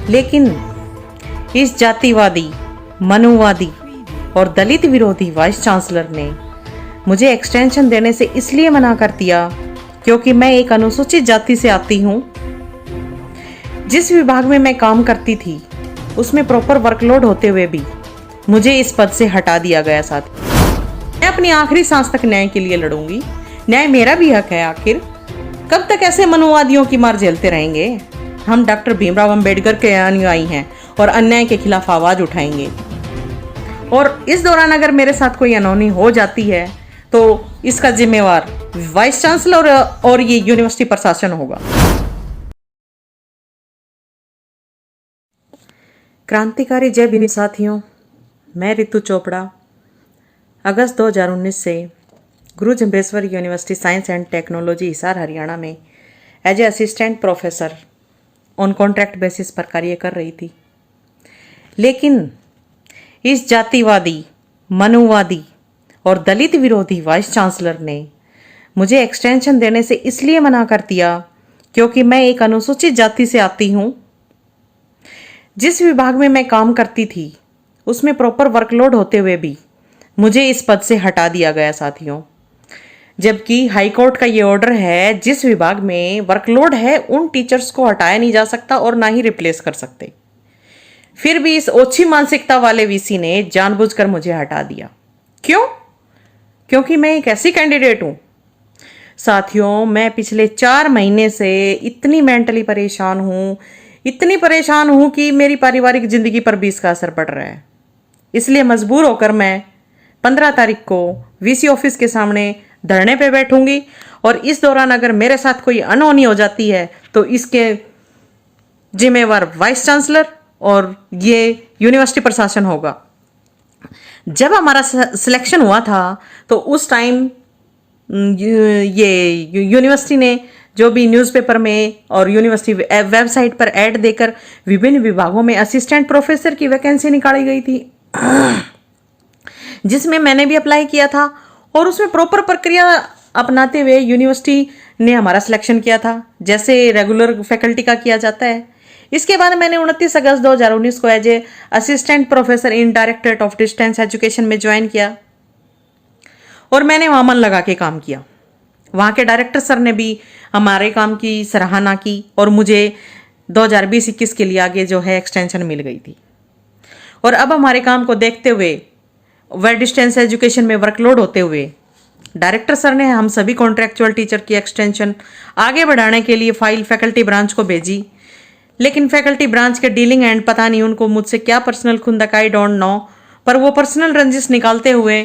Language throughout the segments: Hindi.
लेकिन इस जातिवादी, मनुवादी और दलित विरोधी वाइस चांसलर ने मुझे एक्सटेंशन देने से इसलिए मना कर दिया क्योंकि मैं एक अनुसूचित जाति से आती हूँ। जिस विभाग में मैं काम करती थी उसमें प्रॉपर वर्कलोड होते हुए भी मुझे इस पद से हटा दिया गया। साथ मैं अपनी आखिरी सांस तक न्याय के लिए लड़ूंगी। न्याय मेरा भी हक है। आखिर कब तक ऐसे मनुवादियों की मार झेलते रहेंगे? हम डॉक्टर भीमराव अंबेडकर के अनुयायी हैं और अन्याय के खिलाफ आवाज उठाएंगे। और इस दौरान अगर मेरे साथ कोई अनहोनी हो जाती है तो इसका जिम्मेवार वाइस चांसलर और ये यूनिवर्सिटी प्रशासन होगा। क्रांतिकारी जय भीम साथियों, मैं रितु चोपड़ा अगस्त 2019 से Guru Jambheshwar university science and technology Hisar Haryana में as a assistant professor on contract basis पर कार्य कर रही थी। लेकिन इस जातिवादी, मनुवादी और दलित विरोधी वाइस चांसलर ने मुझे एक्सटेंशन देने से इसलिए मना कर दिया क्योंकि मैं एक अनुसूचित जाति से आती हूँ। जिस विभाग में मैं काम करती थी उसमें प्रॉपर वर्कलोड होते हुए भी मुझे इस पद से हटा दिया गया साथियों। जबकि हाईकोर्ट का ये ऑर्डर है, जिस विभाग में वर्कलोड है उन टीचर्स को हटाया नहीं जा सकता और ना ही रिप्लेस कर सकते। फिर भी इस ओछी मानसिकता वाले वीसी ने जानबूझकर मुझे हटा दिया। क्यों? क्योंकि मैं एक ऐसी कैंडिडेट हूं साथियों। मैं पिछले 4 महीने से इतनी मेंटली परेशान हूं, इतनी परेशान हूं कि मेरी पारिवारिक जिंदगी पर भी इसका असर पड़ रहा है। इसलिए मजबूर होकर मैं 15 तारीख को वीसी ऑफिस के सामने धरने पे बैठूंगी और इस दौरान अगर मेरे साथ कोई अनहोनी हो जाती है तो इसके जिम्मेवार वाइस चांसलर और ये यूनिवर्सिटी प्रशासन होगा। जब हमारा सिलेक्शन हुआ था तो उस टाइम ये यूनिवर्सिटी ने जो भी न्यूज़पेपर में और यूनिवर्सिटी वेबसाइट पर ऐड देकर विभिन्न विभागों में असिस्टेंट प्रोफेसर की वैकेंसी निकाली गई थी, जिसमें मैंने भी अप्लाई किया था और उसमें प्रॉपर प्रक्रिया अपनाते हुए यूनिवर्सिटी ने हमारा सिलेक्शन किया था, जैसे रेगुलर फैकल्टी का किया जाता है। इसके बाद मैंने 29 अगस्त 2019 को as a assistant professor in directorate of distance education में ज्वाइन किया और मैंने वहाँ मन लगा के काम किया। वहाँ के डायरेक्टर सर ने भी हमारे काम की सराहना की और मुझे 2020-21 के लिए आगे जो है एक्सटेंशन मिल गई थी। और अब हमारे काम को देखते हुए व डिस्टेंस एजुकेशन में वर्कलोड होते हुए डायरेक्टर सर ने हम सभी कॉन्ट्रैक्चुअल टीचर की एक्सटेंशन आगे बढ़ाने के लिए फाइल फैकल्टी ब्रांच को भेजी। लेकिन फैकल्टी ब्रांच के डीलिंग एंड पता नहीं उनको मुझसे क्या पर्सनल खुंदक, आई डोंट नो, पर वो पर्सनल रंजिश निकालते हुए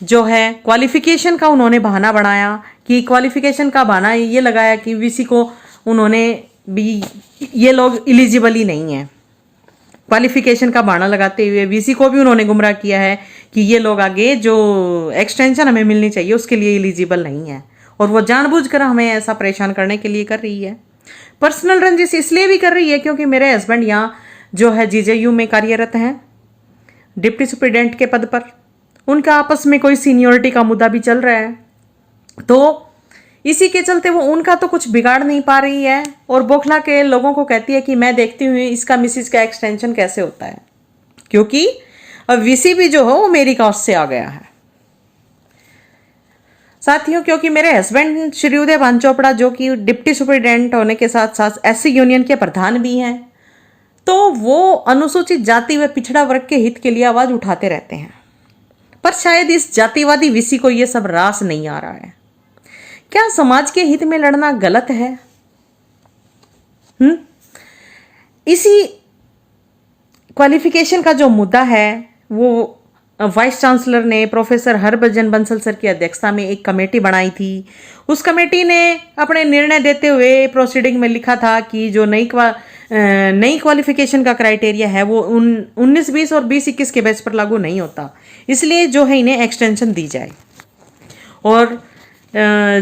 जो है क्वालिफिकेशन का उन्होंने बहाना बनाया कि क्वालिफिकेशन का बहाना ये लगाया कि वीसी को उन्होंने भी ये लोग इलिजिबल ही नहीं है। क्वालिफिकेशन का बहाना लगाते हुए वीसी को भी उन्होंने गुमराह किया है कि ये लोग आगे जो एक्सटेंशन हमें मिलनी चाहिए उसके लिए एलिजिबल नहीं है और वो जानबूझकर हमें ऐसा परेशान करने के लिए कर रही है। पर्सनल रंजिश इसलिए भी कर रही है क्योंकि मेरे हस्बैंड यहाँ जो है जीजेयू में कार्यरत हैं डिप्टी सुपरिटेंडेंट के पद पर। उनका आपस में कोई सीनियरिटी का मुद्दा भी चल रहा है, तो इसी के चलते वो उनका तो कुछ बिगाड़ नहीं पा रही है और बौखला के लोगों को कहती है कि मैं देखती हूँ इसका मिसिस का एक्सटेंशन कैसे होता है, क्योंकि अब वीसी भी जो हो वो मेरी कास्ट से आ गया है साथियों। क्योंकि मेरे हस्बैंड श्री उदय भान चोपड़ा जो कि डिप्टी सुपरिटेंडेंट होने के साथ साथ एससी यूनियन के प्रधान भी हैं, तो वो अनुसूचित जाति व पिछड़ा वर्ग के हित के लिए आवाज उठाते रहते हैं। पर शायद इस जातिवादी वीसी को ये सब रास नहीं आ रहा है। क्या समाज के हित में लड़ना गलत है? इसी क्वालिफिकेशन का जो मुद्दा है वो वाइस चांसलर ने प्रोफेसर हरभजन बंसल सर की अध्यक्षता में एक कमेटी बनाई थी। उस कमेटी ने अपने निर्णय देते हुए प्रोसीडिंग में लिखा था कि जो नई क्वालिफिकेशन का क्राइटेरिया है वो 19-20 और 20-21 के बैच पर लागू नहीं होता, इसलिए जो है इन्हें एक्सटेंशन दी जाए। और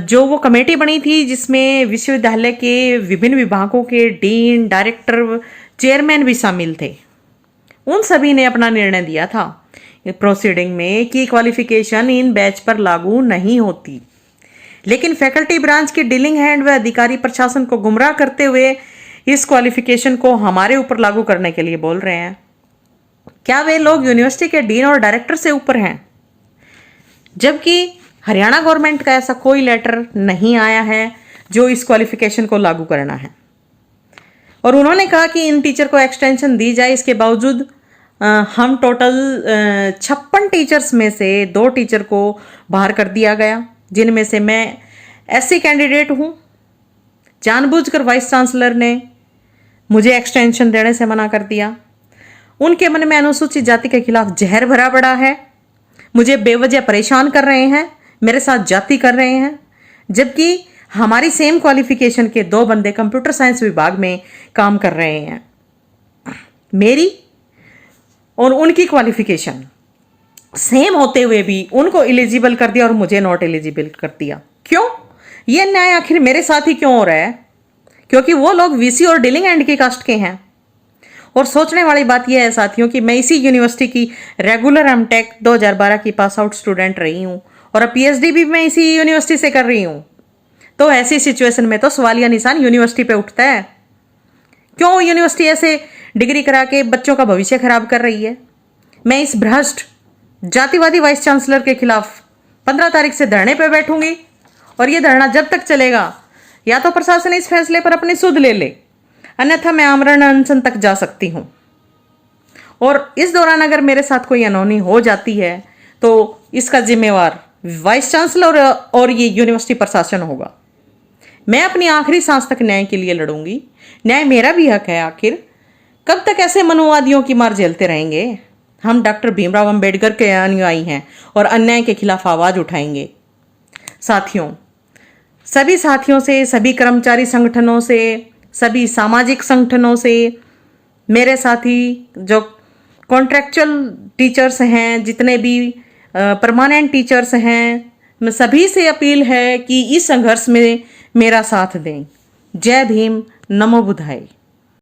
जो वो कमेटी बनी थी जिसमें विश्वविद्यालय के विभिन्न विभागों के डीन, डायरेक्टर, चेयरमैन भी शामिल थे, उन सभी ने अपना निर्णय दिया था प्रोसीडिंग में कि क्वालिफिकेशन इन बैच पर लागू नहीं होती। लेकिन फैकल्टी ब्रांच के डीलिंग हैंड व अधिकारी प्रशासन को गुमराह करते हुए इस क्वालिफिकेशन को हमारे ऊपर लागू करने के लिए बोल रहे हैं? क्या वे लोग यूनिवर्सिटी के डीन और डायरेक्टर से ऊपर हैं? जबकि हरियाणा गवर्नमेंट का ऐसा कोई लेटर नहीं आया है जो इस क्वालिफिकेशन को लागू करना है। और उन्होंने कहा कि इन टीचर को एक्सटेंशन दी जाए। इसके बावजूद हम टोटल 56 टीचर्स में से 2 टीचर को बाहर कर दिया गया, जिनमें से मैं एससी कैंडिडेट हूँ। जानबूझकर वाइस चांसलर ने मुझे एक्सटेंशन देने से मना कर दिया। उनके मन में अनुसूचित जाति के खिलाफ जहर भरा पड़ा है। मुझे बेवजह परेशान कर रहे हैं, मेरे साथ जाति कर रहे हैं, जबकि हमारी सेम क्वालिफिकेशन के 2 बंदे कंप्यूटर साइंस विभाग में काम कर रहे हैं। मेरी और उनकी क्वालिफिकेशन सेम होते हुए भी उनको एलिजिबल कर दिया और मुझे नॉट एलिजिबल कर दिया। क्यों? ये अन्याय आखिर मेरे साथ ही क्यों हो रहा है? क्योंकि वो लोग वीसी और डीलिंग एंड की कास्ट के हैं। और सोचने वाली बात यह है साथियों कि मैं इसी यूनिवर्सिटी की रेगुलर एमटेक 2012 की पास आउट स्टूडेंट रही हूँ और अब पीएचडी भी मैं इसी यूनिवर्सिटी से कर रही हूँ। तो ऐसी सिचुएशन में तो सवालिया निशान यूनिवर्सिटी पे उठता है। क्यों यूनिवर्सिटी ऐसे डिग्री करा के बच्चों का भविष्य खराब कर रही है? मैं इस भ्रष्ट जातिवादी वाइस चांसलर के खिलाफ 15 तारीख से धरने पर बैठूंगी और ये धरना जब तक चलेगा या तो प्रशासन इस फैसले पर अपनी सुध ले ले, अन्यथा मैं आमरण अनशन तक जा सकती हूँ। और इस दौरान अगर मेरे साथ कोई अनहोनी हो जाती है तो इसका जिम्मेवार वाइस चांसलर और ये यूनिवर्सिटी प्रशासन होगा। मैं अपनी आखिरी सांस तक न्याय के लिए लड़ूंगी। न्याय मेरा भी हक है। आखिर कब तक ऐसे मनुवादियों की मार झेलते रहेंगे? हम डॉक्टर भीमराव अंबेडकर के अनुयायी हैं और अन्याय के खिलाफ आवाज उठाएंगे। साथियों, सभी साथियों से, सभी कर्मचारी संगठनों से, सभी सामाजिक संगठनों से, मेरे साथी जो कॉन्ट्रैक्चुअल टीचर्स हैं, जितने भी परमानेंट टीचर्स हैं, मैं सभी से अपील है कि इस संघर्ष में मेरा साथ दें। जय भीम, नमो बुद्धाय।